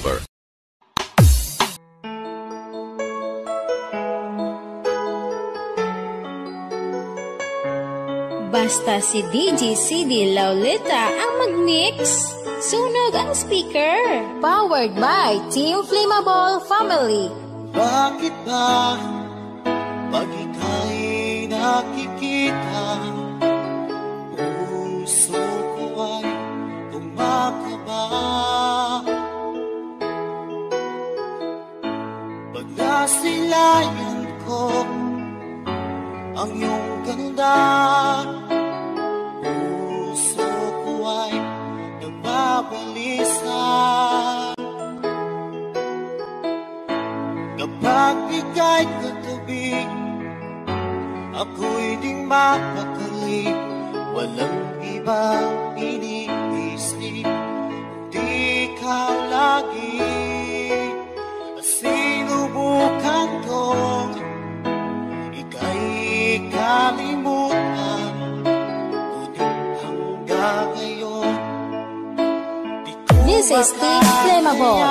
over. Basta si DJ CD Lauleta ang mag-mix, sunog ang speaker. Powered by Team Flammable Family. Bakit ba pag ika'y nakikita, puso ko ay kumakaba? Pag nasilayan ko ang iyong ganda, puso ko ay nagbabalisa. Kapag ika'y katabi, ako'y di mapakali. Walang ibang iniisip, di ka lagi. Sinubukan kong ika'y kalimutan, ngunit hanggang ngayon di ko This is Team Flammable.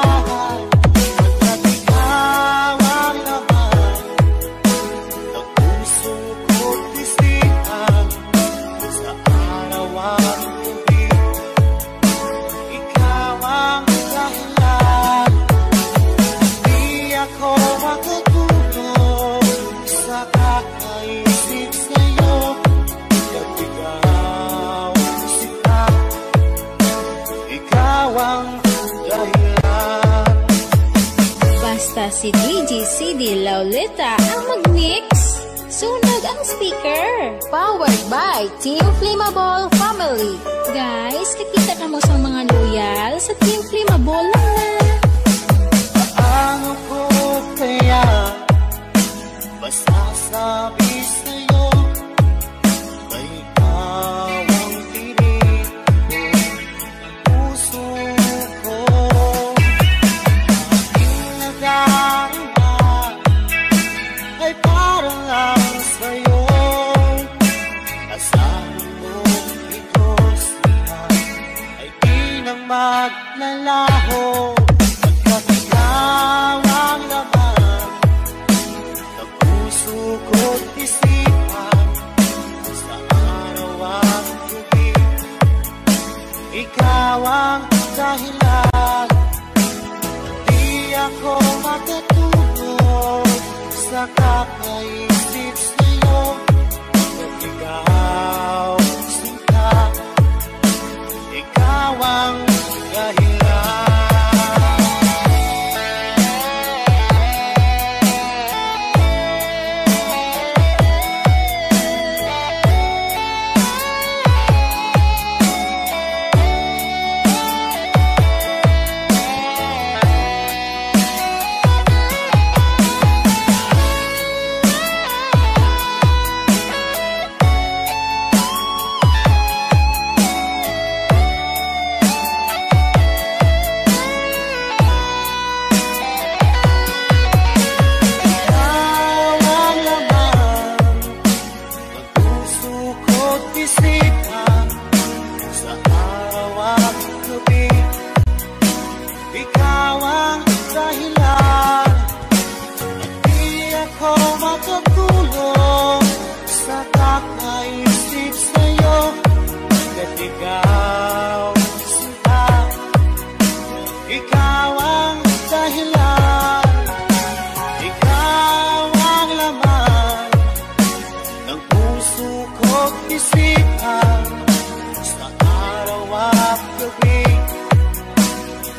Basta si DJ CD Lauleta ang mag-mix, sunog ang speaker. Powered by Team Flammable Family. Guys, kakita ka mo sa mga loyal sa Team Flammable lang na. Paano ko kaya masasabi sa'yo na ikaw ang tinig ng puso ko? Aking nadarama ay parang lang sa'yo. Asahan mo ito sila ay di na maglalaho. Ikaw ang laman ng puso ko't isipan, sa araw at gabi. Ikaw ang dahilan, di ako makatulog sa kakaisip sa'yo. At ikaw, sinta, ikaw ang dahilan.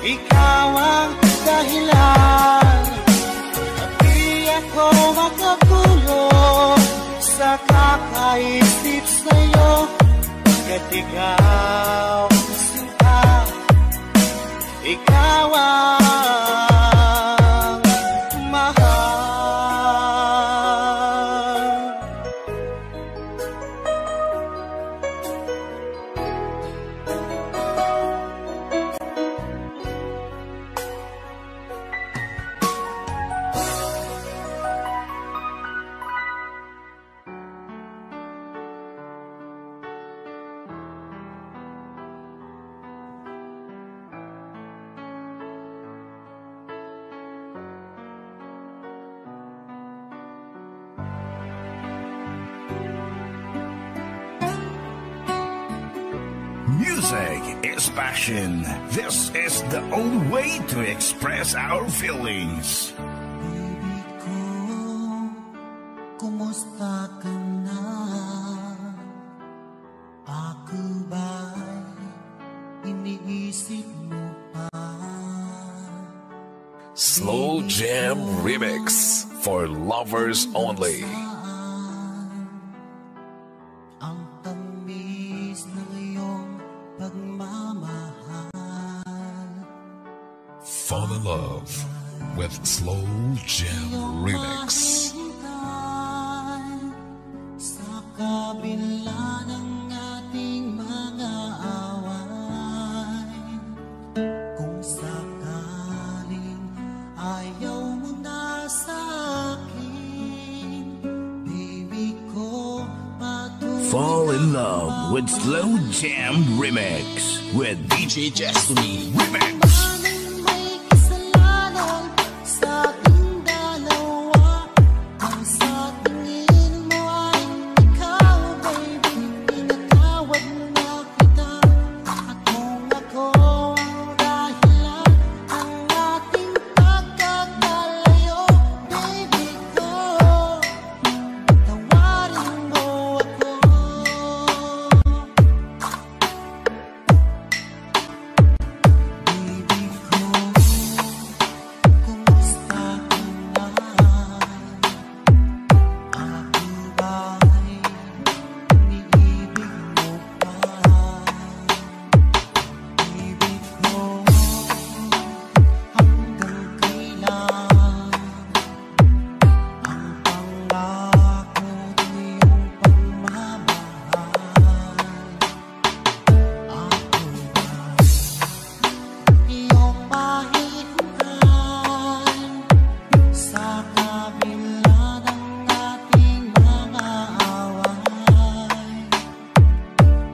Ikaw ang dahilan, at di ako makakulong sa kakaisip sa'yo. At ikaw, sinta, ikaw ang mahal. this passion. This is the only way to express our feelings. Baby ko, kumusta ka na? Ako ba'y iniisip mo pa? Slow Jam Remix for lovers only. Ang tamis ng iyong pagmamahal. Fall in love with Slow Jam Remix. Sa kabila ng ating mga away, kung sakaling ayaw mo na sa akin, baby ko, patuloy. Fall in love with Slow Jam Remix with DJ Destiny Remix. May kasalanan sa ating dalawa. Ang sa tingin mo ay ikaw, baby. Pinatawad na kita. At kung ako ang dahilan ng ating pagkakalayo, baby ko, tawarin mo ako. Baby ko, kumusta ka na? Ako ba'y iniibig mo pa? Baby ko, hanggang kailan ang pangako ng iyong pagmamahal? Ako ba'y iyong mahihintay sa kabila ng ating mga away?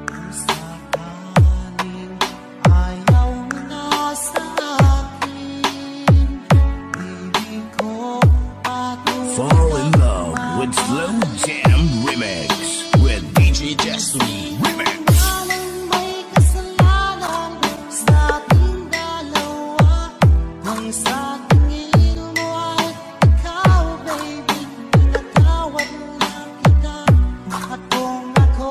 Kung sakaling ayaw mo na sa akin, baby ko, patuloy. Fall in love with Slow Jam Remix with DJ Destiny Remix. May kasalanan sa ating dalawa. Kung sa tingin mo ay ikaw, baby, pinatawad na kita. At kung ako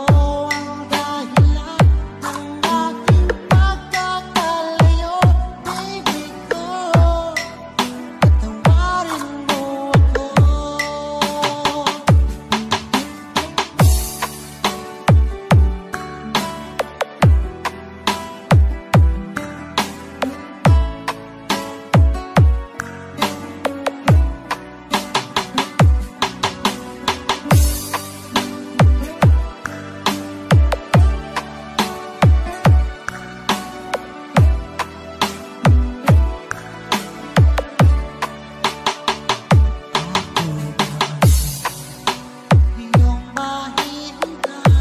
ang dahilan ng ating pagkakalayo, baby ko, patawarin mo ako. Iyong mahihintay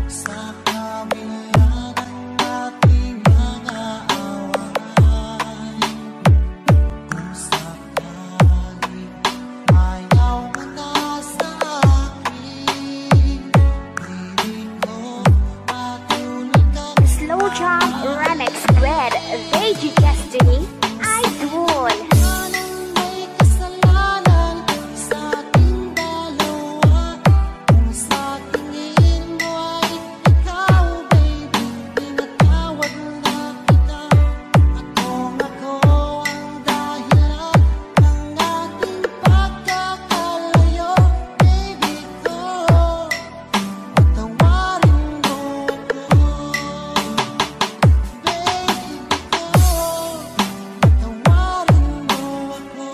sa kabila ng ating mga away. Kung sakaling ayaw mo na sa akin, baby ko, patuloy ka. Slow Jam Remix with DJ Destiny Idol. May kasalanan sa ating dalawa. Kung sa tingin mo ay ikaw, baby, pinatawad na kita. At kung ako ang dahilan ng ating pagkakalayo, baby ko, patawarin mo ako. Baby ko, patawarin mo ako.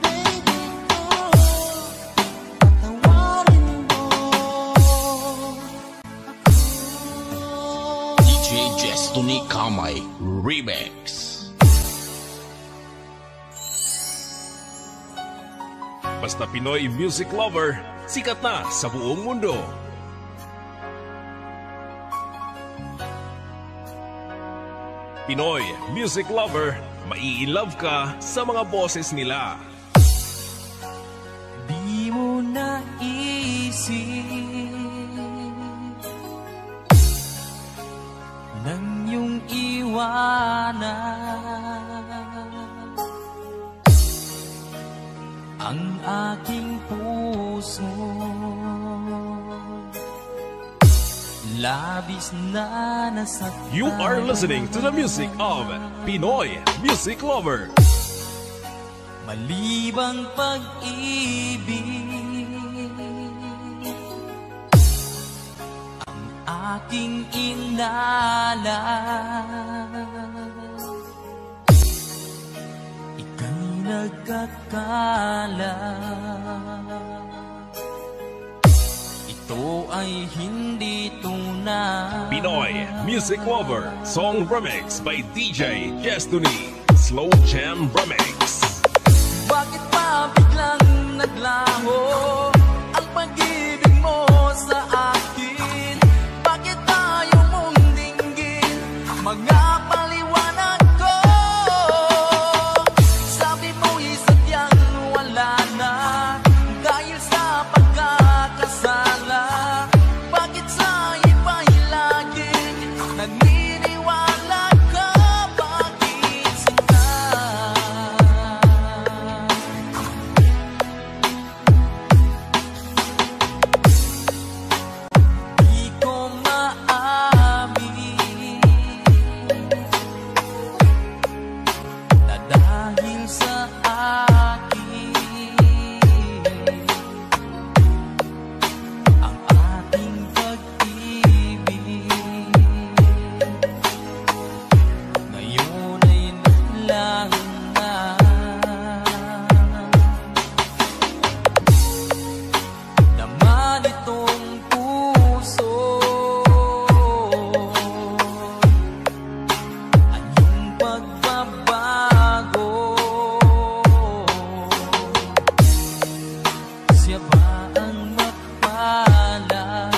Baby ko, patawarin mo ako. DJ Destiny Kamay Remix. Basta Pinoy music lover, sikat na sa buong mundo. Pinoy music lover, mai-love ka sa mga boses nila. Di mo naisip labis na nasaktan. You are listening to the music of Pinoy Music Lover. Malibang pag-ibig ang aking inalay, ika'y nagkakala. Ito ay hindi tunay. Pinoy Music Lover Song Remix by DJ Destiny Slow Jam Remix. Bakit pa biglang naglaho ang pag-ibig mo sa akin? Bakit tayo mong dinggin mga paliwanag ko? Sabi mo'y sadyang wala na dahil sa pagkakasala. Bakit sa iba'y laging naniniwala ka? Bakit sinta? Di ko maamin na dahil sa akin ang ating pag-ibig ngayon ay naglaho na. Naman itong puso anyong pagbabago. Siya ba ang mapala?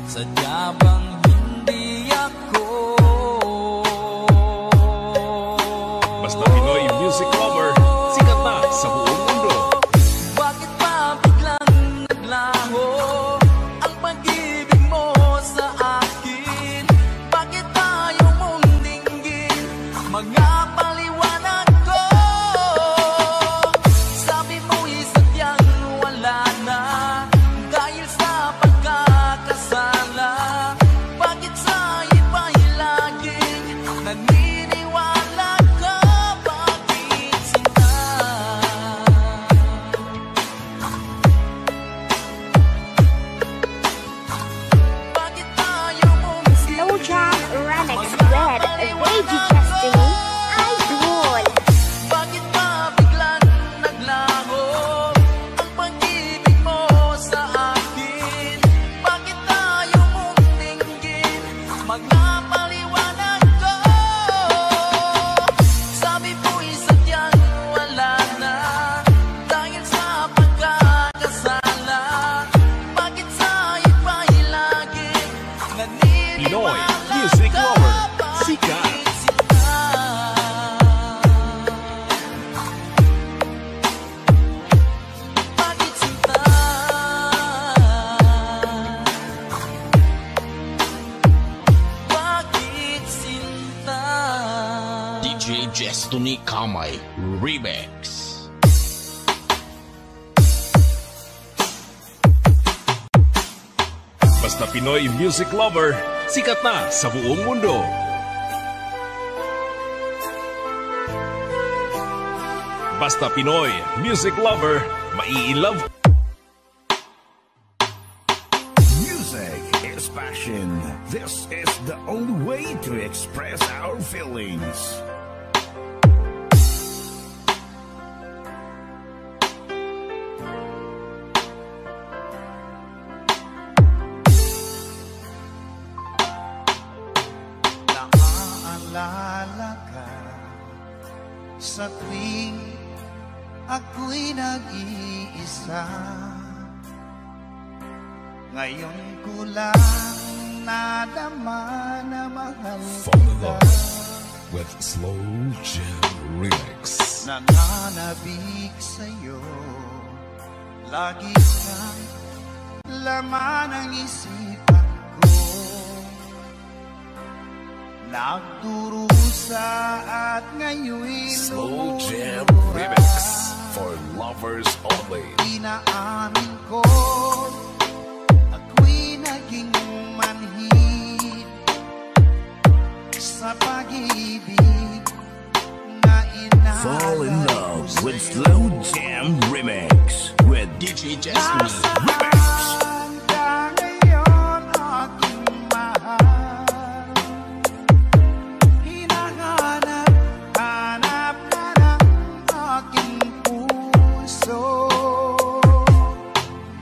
Sadya bang hindi ako? Basta Pinoy Music Lover, sikat na sa buong mundo. Bakit pa biglang naglaho ang pag-ibig mo sa akin? Bakit tayo mong dinggin mga paliwanag ko? Sabi mo'y sadyang wala na dahil sa pagkakasala. Bakit sa iba'y laging naniniwala ka? Bakit sinta? Bakit tayo mong Slow Jam Remix with VG Destiny, Idol. Bakit pa biglang naglaho ang pag-ibig mo sa akin? Bakit tayo mong dinggin mga paliwanag ko? Sabi mo'y sadyang wala na dahil sa pagkakasala. Bakit sa iba'y laging Pinoy naniniwala Music ka? Lover, sikat. Bakit sinta? Bakit sinta? Bakit sinta? DJ Destiny Kamay Remix. Basta Pinoy Music Lover, sikat na sa buong mundo. Basta Pinoy Music Lover, mai-love. Music is passion. This is the only way to express our feelings. Naaalala ka sa tuwing ako'y nag-iisa. Ngayon ko lang nadama na mahal Fall in kita. love with Slow Jam Remix. Nananabik sa'yo, lagi kang laman ang isipan ko. Nagdurusa at ngayon'y Slow Jam lumura. Remix for lovers only. Inaamin ko naging manhid sa pag-ibig na inalay. Fall in love with Slow Jam Remix with DJ Jasmine Remix. Nasaan ka ngayon, aking mahal? Hinahanap, hanap ka ng aking puso.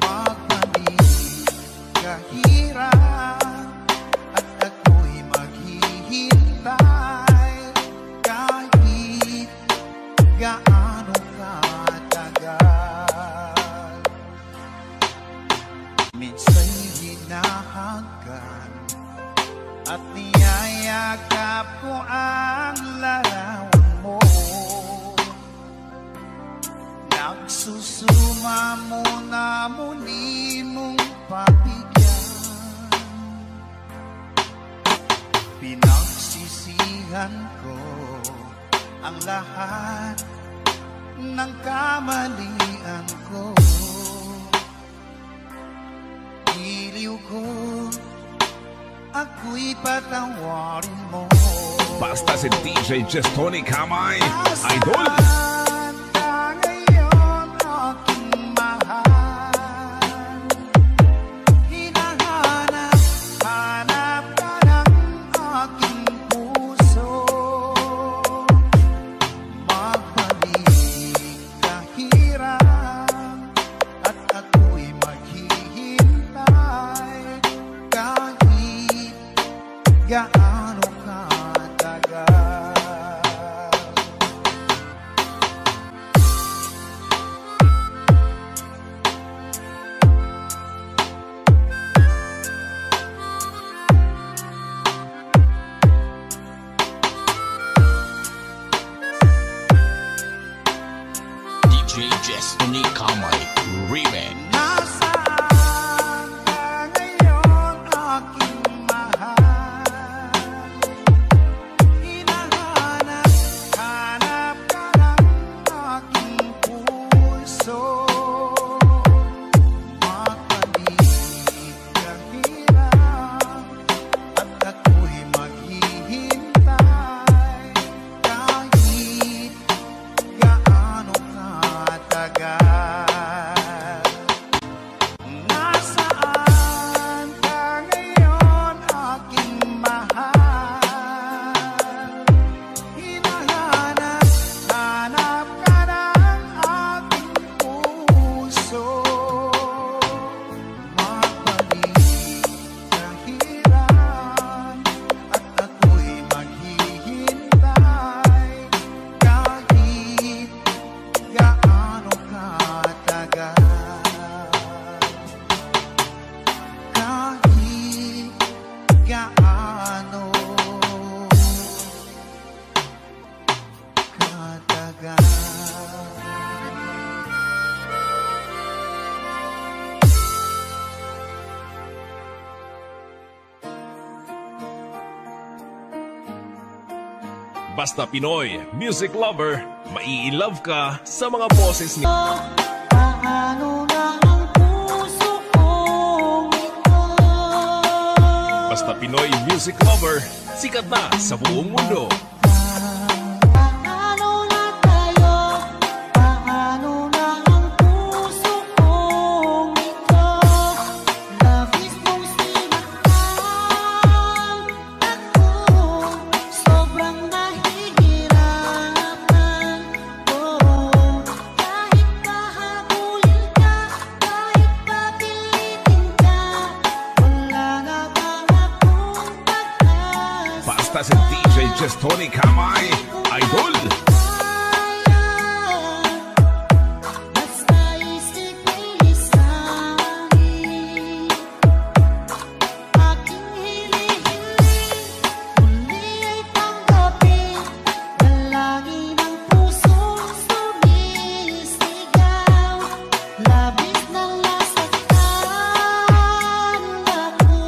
Magpanig kahirap at ako'y maghihintay kahit gaano katagal. Minsa'y hinahanggan at niyayakap ko ang larawan mo. Nagsusuma mo na muli mong pagbigyan. Pinagsisihan ko ang lahat ng kamalian ko. Iliw ko, ako'y patawarin mo. Basta si DJ Jestoni Kamay, Idol. Nasaan ka ngayon, aking mahal? Hinahanap, hanap ka ng aking puso. Magbalik kahirap at ako'y maghihintay kahit gaano katagal. DJ Jestoni Kamay Remix. Nasaan ka ngayon, aking mahal? Hinahanap, hanap ka ng aking puso. Magpalig kahirap at ako'y maghihintay kahit gaano katagal. Nasaan ka ngayon, aking mahal? Hinahanap, hanap ka ng aking puso. Magbalik kahirap at ako'y maghihintay kahit gaano katagal. Kahit gaano katagal. Basta Pinoy, music lover, mai-love ka sa mga boses ni Paano na ang puso kong ito? Basta Pinoy music lover, sikat na sa buong mundo. Paano na tayo? Paano na ang puso kong ito? Labis mong sinaktan ako, sobrang nahihirapan ko. Kahit pahabulin ka, kahit papilitin ka, wala na bang akong pag-asa? Basta si DJ Jestoni Kamay, Idol. Basta isipin isahin, aking hinihiling, muli ay tanggapin, dalangin ng pusong sumisigaw, labis na nasaktan ako.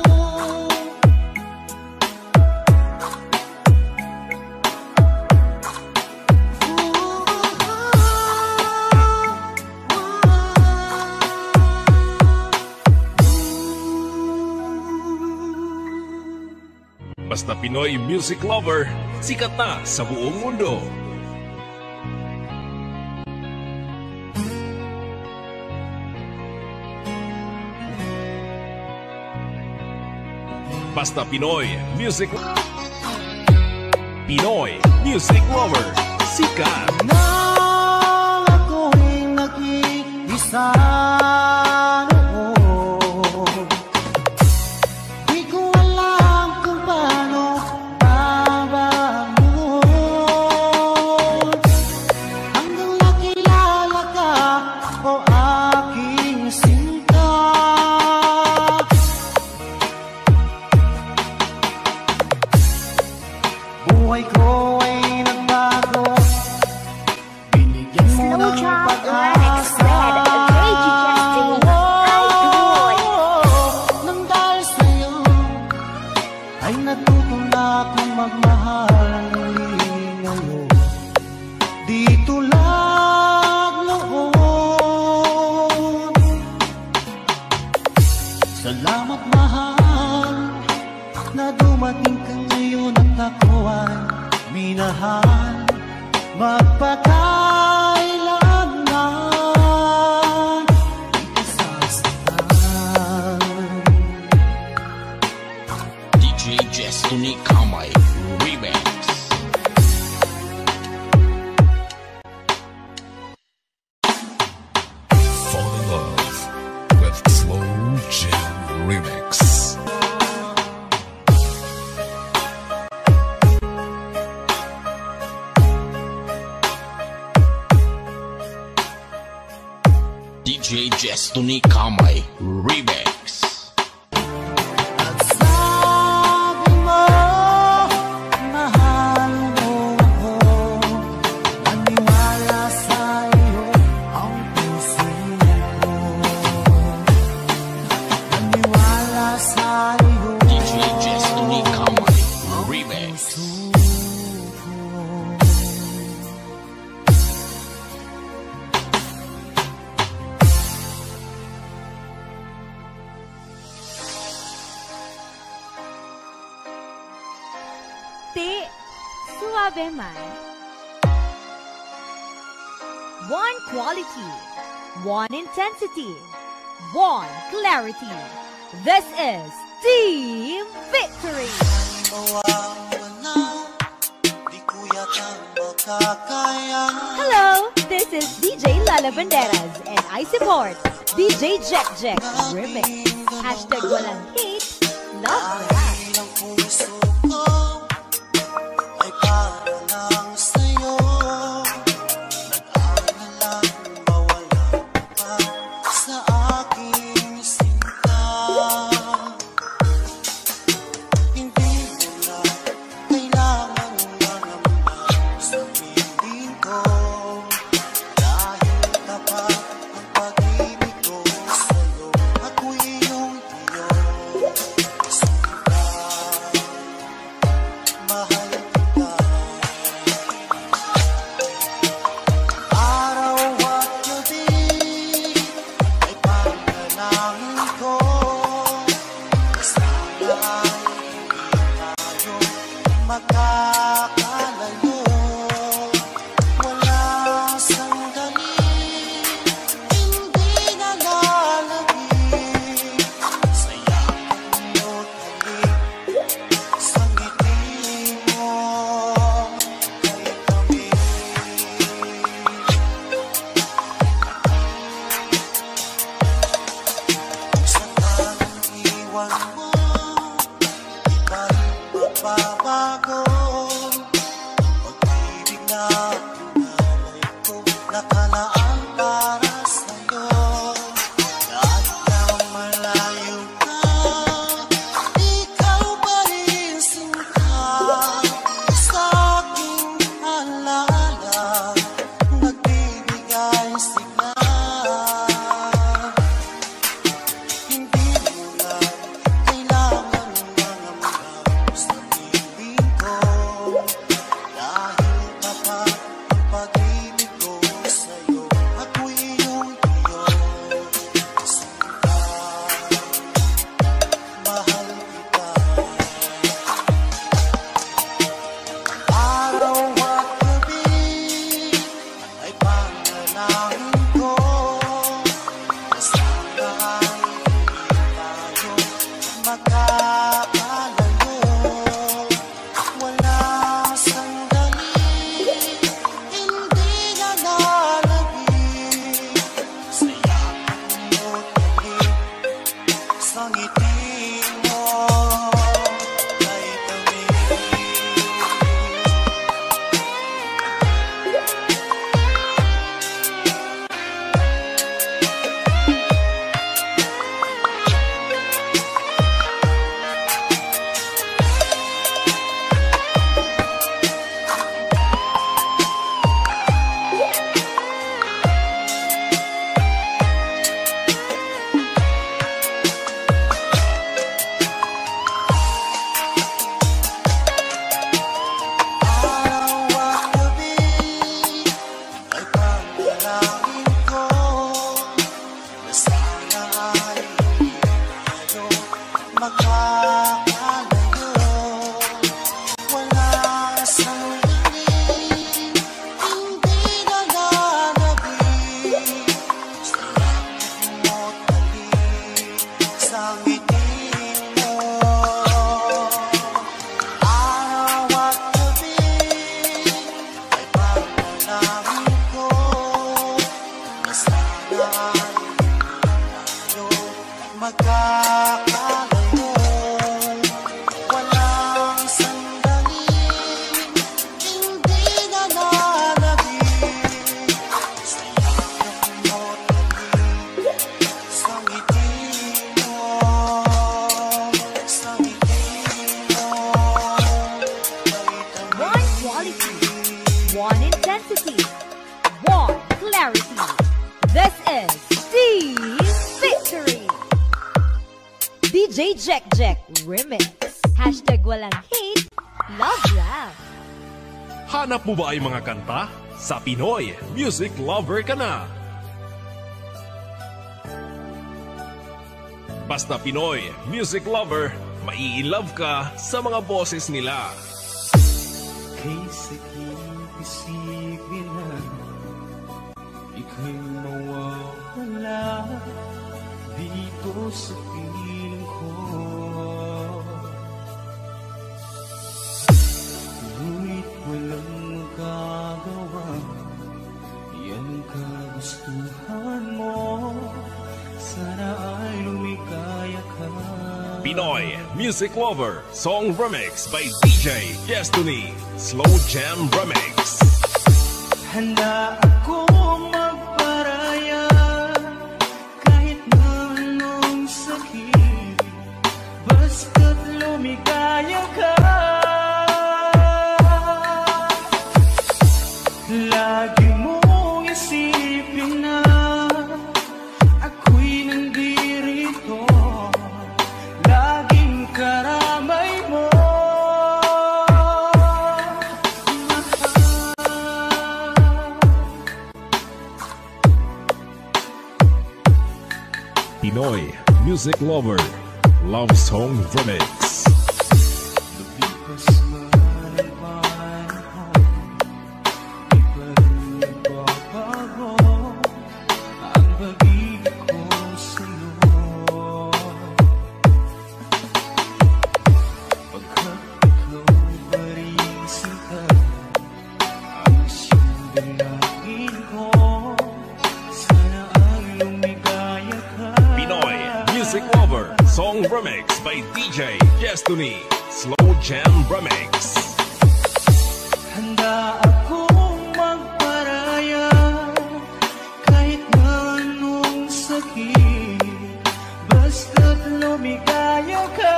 Basta Pinoy music lover, sikat na sa buong mundo. Basta Pinoy music lover, sikat. Nang ako'y nag-iisa noon, di ko alam kung paano babangon. Hanggang nakilala ka, o aking sinta. Buhay ko ay nagbago, binigyan mo ng Snowdrop pag-asa. Nang dahil sa'yo ay natuto na akong magmahal muli ngayon. Di tulad noon. Salamat mahal na dumating ka ngayon at ako ay minahal magpakailanman. Di ka sasaktan. DJ Destiny Kamay Remix. Fall in love with Slow Jam Remix. DJ Destiny Kamay Remix. At sabi mo, mahal mo ako. Naniwala sa'yo ang puso ko. Naniwala sa'yo DJ Destiny Kamay Remix. Te, suabe man. One quality, one intensity, one clarity. This is Team Victory. mawawala, di ko yata makakaya. Hello, this is DJ Lala Banderas and I support DJ Jack Jack Remix. Hashtag walang hate, love that. Ang puso ko ay para lang sa'yo. Nag-aalalang mawala ka sa aking sinta. Hindi mo na kailangan manamnam sa piling ko. Dahil tapat ang pag-ibig ko sa'yo. Ako'y iyong iyo. Mahal kita. Araw at gabi ay panalangin ko. Sana ay hindi tayo magkakalayo. Walang sandali, hindi nalalagay. Sayang mo't halik sa ngiti mo kay kami. Kung sakaling iwan mo, di pa rin magbabago. Pag-ibig na pinalay ko, nakalaan para sa'yo. Kahit na malayo ka, ikaw pa rin sinta. Sa aking alaala, nagbibigay signal. Hindi mo na kailangan manamnam sa piling ko. DJ Jack Jack Remix. Hashtag walang hate, love laugh. Hanap mo ba ay mga kanta? Sa Pinoy, music lover ka na. Basta Pinoy, music lover, mai-love ka sa mga boses nila. Kay sakit-isip nila, ika'y mawawala dito sa piling ko. Ngunit walang magagawa, yan kagustuhan mo. Sana ay lumikaya ka. Pinoy Music Lover Song Remix by DJ Destiny Slow Jam Remix. Handa akong magparaya kahit na anong sakit, basta't lumikaya ka. Lagi mong isipin na ako'y nandirito, laging karamay mo. Pinoy Music Lover Love Song Remix. Lumipas man ang panahon, di pa rin nagbabago ang pag-ibig ko sa'yo. Pagkat ikaw pa rin sinta, ang siyang dalangin ko. Sana ay lumigaya ka. Pinoy Music Lover Song Remix by DJ Destiny Slow Jam Remix. Handa akong magparaya kahit na anong sakit, basta't lumigaya ka.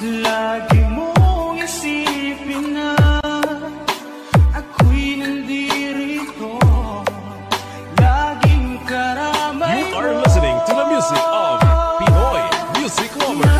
Lagi mong isipin na ako'y nandirito, laging karamay You are mo. listening to the music of Pinoy Music Lover.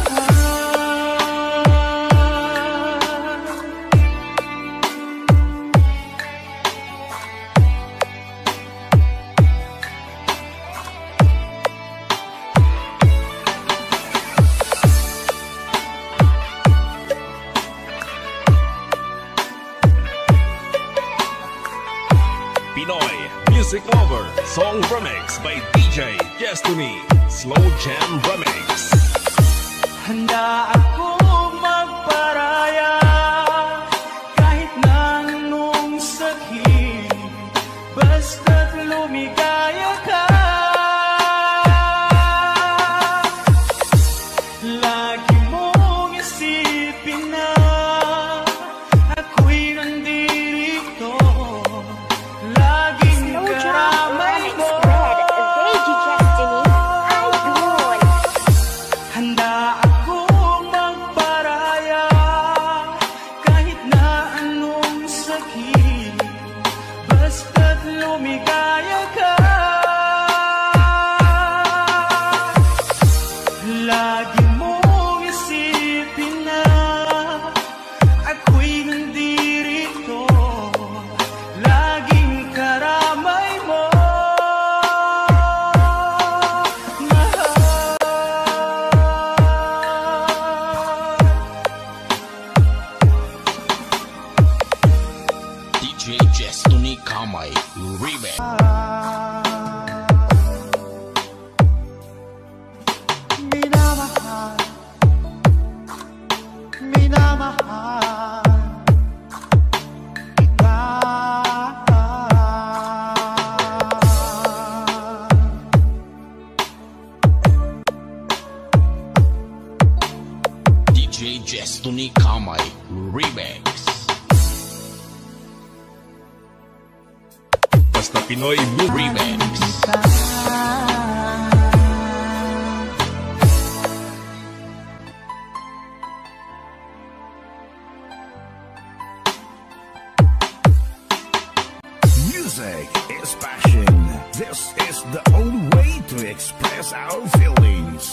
Pinoy Music Lover Song Remix by DJ Destiny Slow Jam Remix. Handa akong magparaya kahit na anong sakit, basta't lumigaya ka. lumigaya ka. Lagi mong isipin na ako'y nandirito, laging karamay mo, mahal. DJ Destiny Kamay Remix. Minamahal, minamahal DJ Destiny Kamay Remix. Basta Pinoy Remix. Music is passion. This is the only way to express our feelings.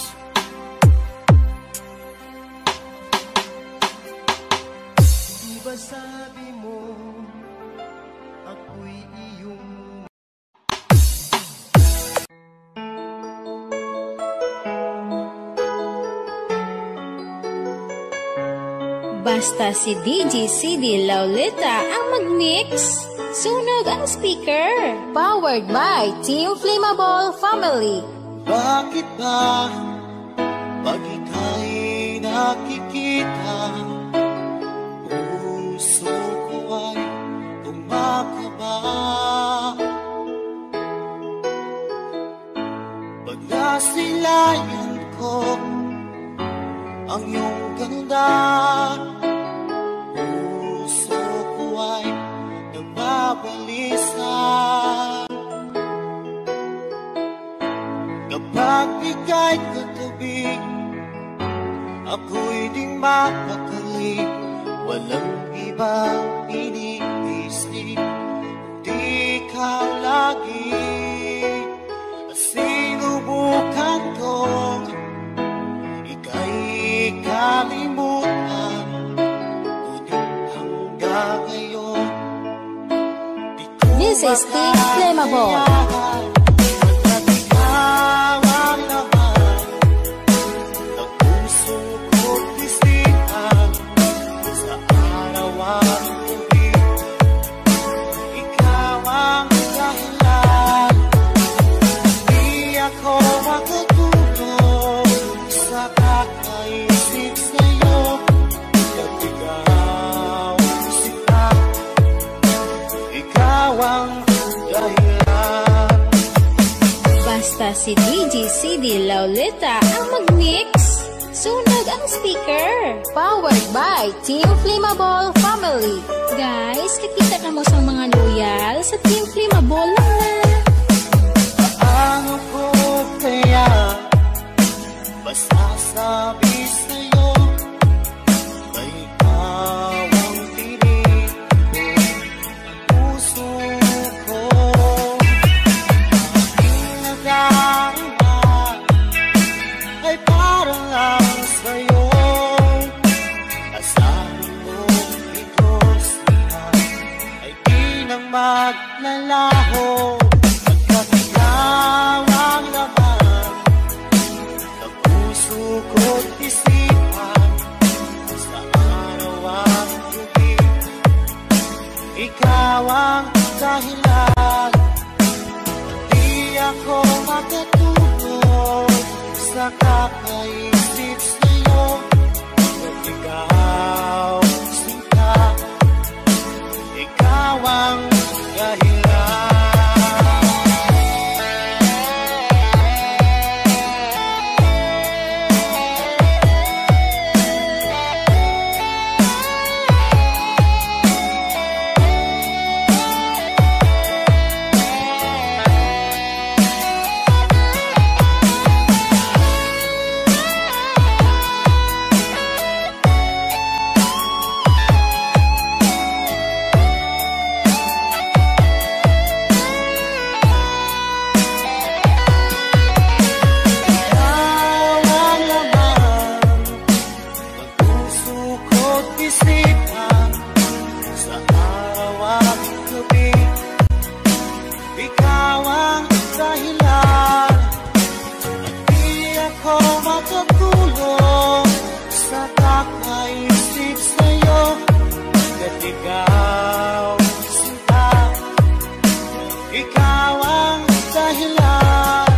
Diba sabi mo ako'y iyong Basta si DJ CD Lauleta ang mag-mix. Sunog ang speaker. Powered by Team Flammable Family. bakit ba pag ika'y nakikita, puso ko ay kumakaba. Pag nasilayan ko ang iyong ganda, puso ko ay nagbabalisa. Kapag ika'y katabi, ako'y di mapakali. Walang ibang iniisip, di ka lagi. Sinubukan ko ika'y kalimutan, ngunit hanggang ngayon di ko This is Team Flammable. Basta si DJ CD Lauleta ang mag-mix. Sunog ang speaker. Powered by Team Flammable Family. Guys, kakita ka mo sa mga loyal sa Team Flammable lang na. Paano ko kaya masasabi sa'yo na ikaw ang tinig ko, ang puso ko? Aking nagdarama ay parang lang sa'yo. Asahan mo ito siya ay di nang maglalaho. Ikaw ang laman ng puso ko't isipan, sa araw at gabi. Ikaw ang dahilan, di ako makatulog sa kakaisip sa'yo. At ikaw, sinta, ikaw ang dahilan. ikaw ang dahilan. Di ako matutulog sa kakaisip sa'yo, kahit ikaw, sinta, ikaw ang dahilan.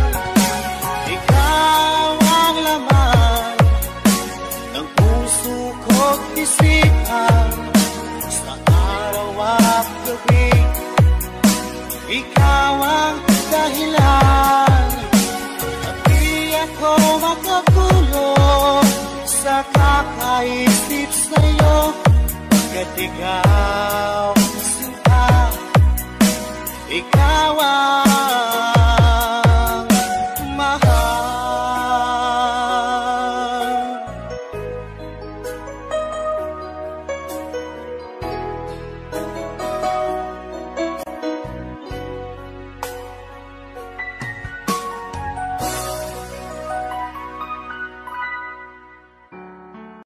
Ikaw ang laman ng puso ko't isipan sa araw at gabi. Ikaw ang dahilan at di ako makatulog sa kakaisip sa'yo, kahit ikaw, sinta, ikaw